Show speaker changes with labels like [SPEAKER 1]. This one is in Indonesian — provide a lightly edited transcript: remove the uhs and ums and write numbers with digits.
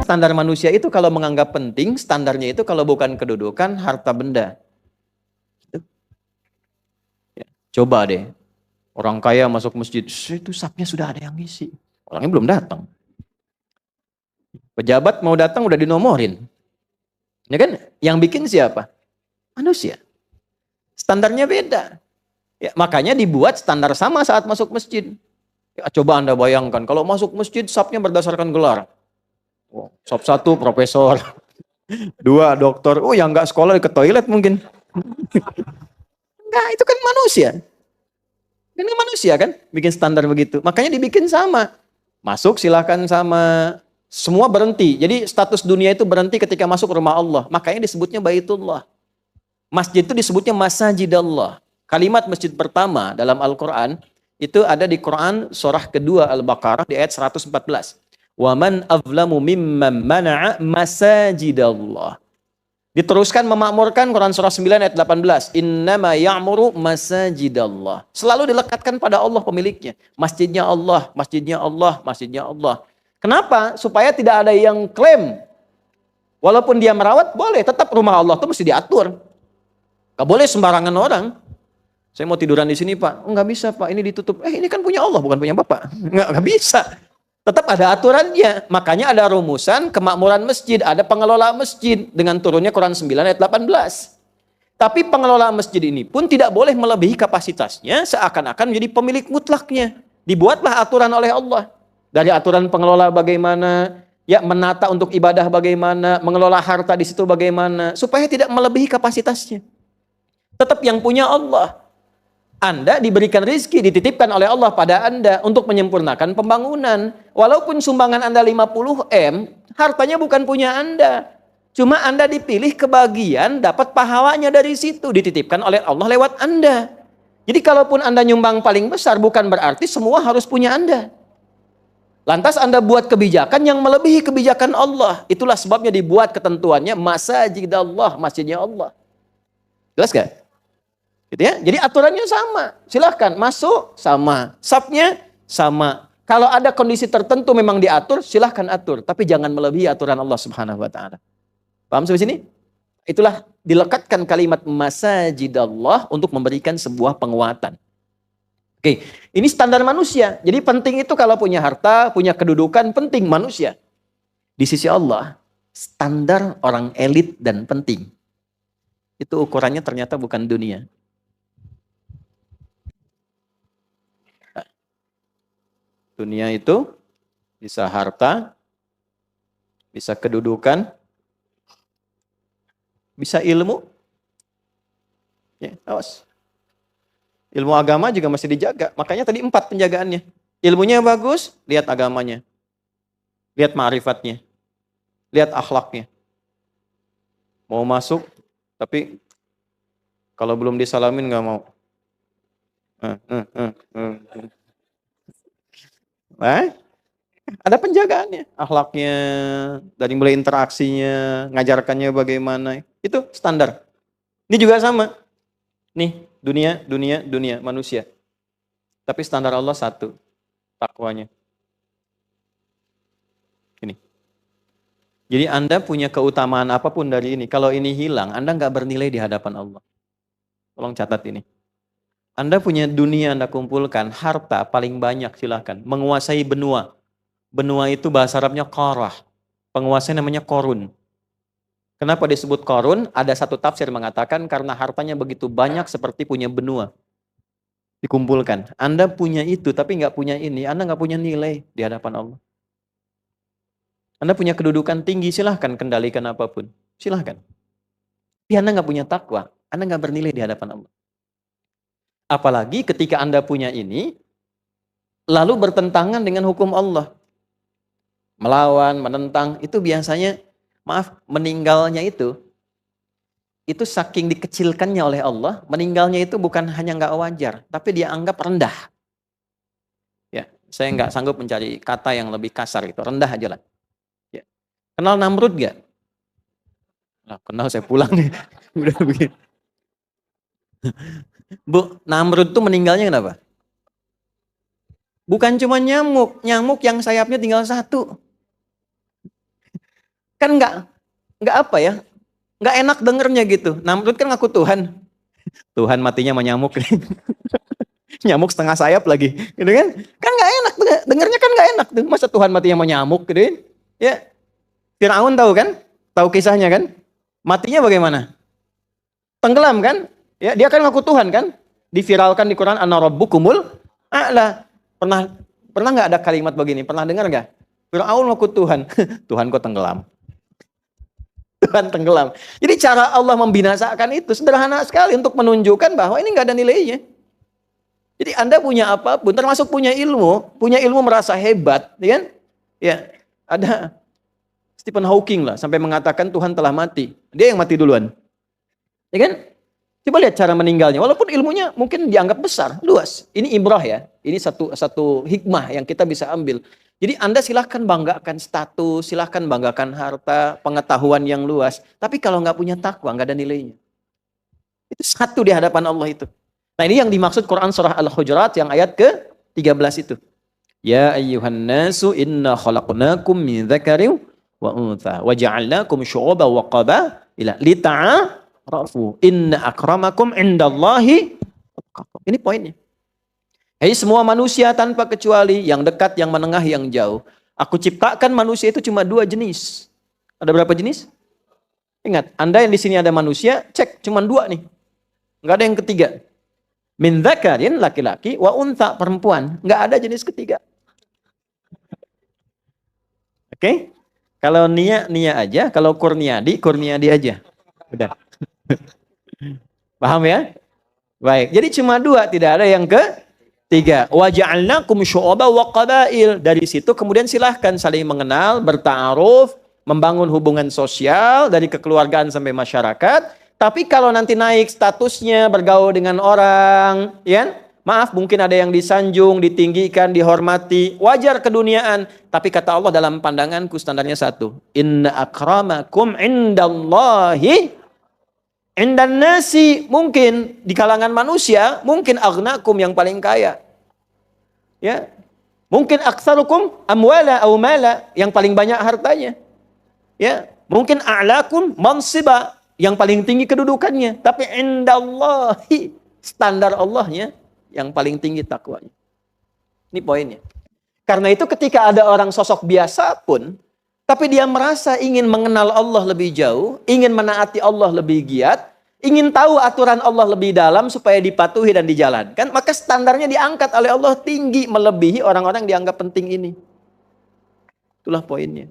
[SPEAKER 1] Standar manusia itu kalau menganggap penting, standarnya itu kalau bukan kedudukan, harta benda. Ya, coba deh, orang kaya masuk masjid, itu sapnya sudah ada yang ngisi. Orangnya belum datang. Pejabat mau datang udah dinomorin. Ya kan? Yang bikin siapa? Manusia. Standarnya beda. Ya, makanya dibuat standar sama saat masuk masjid. Ya, coba Anda bayangkan, kalau masuk masjid sapnya berdasarkan gelar. Oh, sop 1 profesor, 2 dokter. Oh, yang nggak sekolah ke toilet mungkin. Enggak, itu kan manusia. Kan manusia kan bikin standar begitu. Makanya dibikin sama. Masuk silakan sama. Semua berhenti. Jadi status dunia itu berhenti ketika masuk rumah Allah. Makanya disebutnya Baitullah. Masjid itu disebutnya Masajidallah. Kalimat masjid pertama dalam Al-Quran itu ada di Quran surah kedua Al-Baqarah di ayat 114. Wa man azlamu mimman mana'a masajidallah. Diteruskan memakmurkan Quran surah 9 ayat 18. Innama ya'muru masajidallah. Selalu dilekatkan pada Allah pemiliknya. Masjidnya Allah, masjidnya Allah, masjidnya Allah. Kenapa? Supaya tidak ada yang klaim. Walaupun dia merawat, boleh. Tetap rumah Allah itu mesti diatur. Gak boleh sembarangan orang. Saya mau tiduran di sini Pak. Nggak bisa Pak, ini ditutup. Ini kan punya Allah, bukan punya Bapak. Nggak bisa. Tetap ada aturannya. Makanya ada rumusan kemakmuran masjid. Ada pengelola masjid. Dengan turunnya Quran 9 ayat 18. Tapi pengelola masjid ini pun tidak boleh melebihi kapasitasnya. Seakan-akan menjadi pemilik mutlaknya. Dibuatlah aturan oleh Allah. Dari aturan pengelola bagaimana. Ya, menata untuk ibadah bagaimana. Mengelola harta di situ bagaimana. Supaya tidak melebihi kapasitasnya. Tetap yang punya Allah. Anda diberikan rizki, dititipkan oleh Allah pada Anda untuk menyempurnakan pembangunan. Walaupun sumbangan Anda 50 M, hartanya bukan punya Anda. Cuma Anda dipilih kebagian, dapat pahalanya dari situ. Dititipkan oleh Allah lewat Anda. Jadi kalaupun Anda nyumbang paling besar, bukan berarti semua harus punya Anda. Lantas Anda buat kebijakan yang melebihi kebijakan Allah. Itulah sebabnya dibuat ketentuannya Masajidallah, masjidnya Allah. Jelas gak? Gitu ya. Jadi aturannya sama. Silahkan masuk sama. Sapnya sama. Kalau ada kondisi tertentu memang diatur, silahkan atur. Tapi jangan melebihi aturan Allah Subhanahu wa Ta'ala. Paham sampai sini? Itulah dilekatkan kalimat Masajidallah untuk memberikan sebuah penguatan. Oke, ini standar manusia. Jadi penting itu kalau punya harta, punya kedudukan, penting manusia. Di sisi Allah, standar orang elit dan penting. Itu ukurannya ternyata bukan dunia. Dunia itu bisa harta, bisa kedudukan, bisa ilmu. Ya, awas. Ilmu agama juga masih dijaga. Makanya tadi 4 penjagaannya. Ilmunya bagus, lihat agamanya. Lihat ma'rifatnya. Lihat akhlaknya. Mau masuk, tapi kalau belum disalamin nggak mau. Ada penjagaannya, akhlaknya, dari mulai interaksinya, ngajarkannya bagaimana, itu standar. Ini juga sama. Nih, dunia, manusia. Tapi standar Allah satu, takwanya. Ini. Jadi Anda punya keutamaan apapun dari ini, kalau ini hilang, Anda nggak bernilai di hadapan Allah. Tolong catat ini. Anda punya dunia Anda kumpulkan, harta paling banyak silahkan, menguasai benua. Benua itu bahasa Arabnya qarah. Penguasanya namanya Qarun. Kenapa disebut Qarun? Ada satu tafsir mengatakan karena hartanya begitu banyak seperti punya benua. Dikumpulkan. Anda punya itu tapi nggak punya ini. Anda nggak punya nilai di hadapan Allah. Anda punya kedudukan tinggi, silahkan kendalikan apapun. Silahkan. Tapi Anda nggak punya takwa. Anda nggak bernilai di hadapan Allah. Apalagi ketika Anda punya ini, lalu bertentangan dengan hukum Allah. Melawan, menentang, itu biasanya, maaf, meninggalnya itu saking dikecilkannya oleh Allah, meninggalnya itu bukan hanya nggak wajar, tapi dia anggap rendah. Ya, saya nggak sanggup mencari kata yang lebih kasar itu, rendah aja lah. Ya. Kenal Namrud nggak? Nah, kenal, saya pulang nih. Udah begini. Bu, Namrud tuh meninggalnya kenapa? Bukan cuma nyamuk yang sayapnya tinggal 1. Kan nggak apa ya, nggak enak dengernya gitu. Namrud kan ngaku Tuhan. Tuhan matinya sama nyamuk. Nyamuk setengah sayap lagi, gitu kan? Kan nggak enak, dengernya kan nggak enak tuh. Masa Tuhan matinya sama nyamuk, gitu kan? Ya, Firaun tahu kan? Tahu kisahnya kan? Matinya bagaimana? Tenggelam kan? Ya, dia kan ngaku Tuhan kan? Diviralkan di Quran, Ana Rabbukumul A'la. Pernah nggak ada kalimat begini? Pernah dengar nggak? Firaun ngaku Tuhan. Tuhan kok tenggelam? Tuhan tenggelam. Jadi cara Allah membinasakan itu sederhana sekali untuk menunjukkan bahwa ini nggak ada nilainya. Jadi Anda punya apapun, termasuk punya ilmu merasa hebat, ya kan? Ya, ada Stephen Hawking lah sampai mengatakan Tuhan telah mati. Dia yang mati duluan. Ya kan? Coba lihat cara meninggalnya. Walaupun ilmunya mungkin dianggap besar, luas. Ini ibrah ya. Ini satu hikmah yang kita bisa ambil. Jadi Anda silahkan banggakan status, silahkan banggakan harta, pengetahuan yang luas. Tapi kalau nggak punya takwa, nggak ada nilainya. Itu satu di hadapan Allah itu. Nah ini yang dimaksud Quran surah Al-Hujurat yang ayat ke-13 itu. Ya ayyuhan nasu inna khalaqnakum min dzakarin wa untha wa ja'alnakum syu'uban wa qabaila lita'arafu inna akramakum indallahi atqakum. Ini poinnya. Hei semua manusia tanpa kecuali, yang dekat, yang menengah, yang jauh. Aku ciptakan manusia itu cuma 2 jenis. Ada berapa jenis? Ingat, Anda yang di sini ada manusia, cek cuma 2 nih. Enggak ada yang ketiga. Min dzakarin laki-laki wa untha perempuan, nggak ada jenis ketiga. Oke? Kalau Nia aja, kalau Kurniadi aja. Udah. Paham ya? Baik. Jadi cuma 2, tidak ada yang ketiga. Wa ja'alnakum syu'uban wa qabail. Dari situ kemudian silahkan saling mengenal, berta'aruf, membangun hubungan sosial dari kekeluargaan sampai masyarakat. Tapi kalau nanti naik statusnya, bergaul dengan orang, ya, maaf mungkin ada yang disanjung, ditinggikan, dihormati, wajar keduniaan. Tapi kata Allah dalam pandanganku standarnya 1. Inna akramakum indallahi indan nasi. Mungkin di kalangan manusia, mungkin aghnakum yang paling kaya. Ya. Mungkin aktsarukum amwala aw mala, yang paling banyak hartanya. Ya. Mungkin a'lakum mansiba, yang paling tinggi kedudukannya, tapi indallahi, standar Allahnya yang paling tinggi takwanya. Ini poinnya. Karena itu ketika ada orang sosok biasa pun, tapi dia merasa ingin mengenal Allah lebih jauh, ingin menaati Allah lebih giat, ingin tahu aturan Allah lebih dalam supaya dipatuhi dan dijalankan, maka standarnya diangkat oleh Allah tinggi melebihi orang-orang yang dianggap penting ini. Itulah poinnya.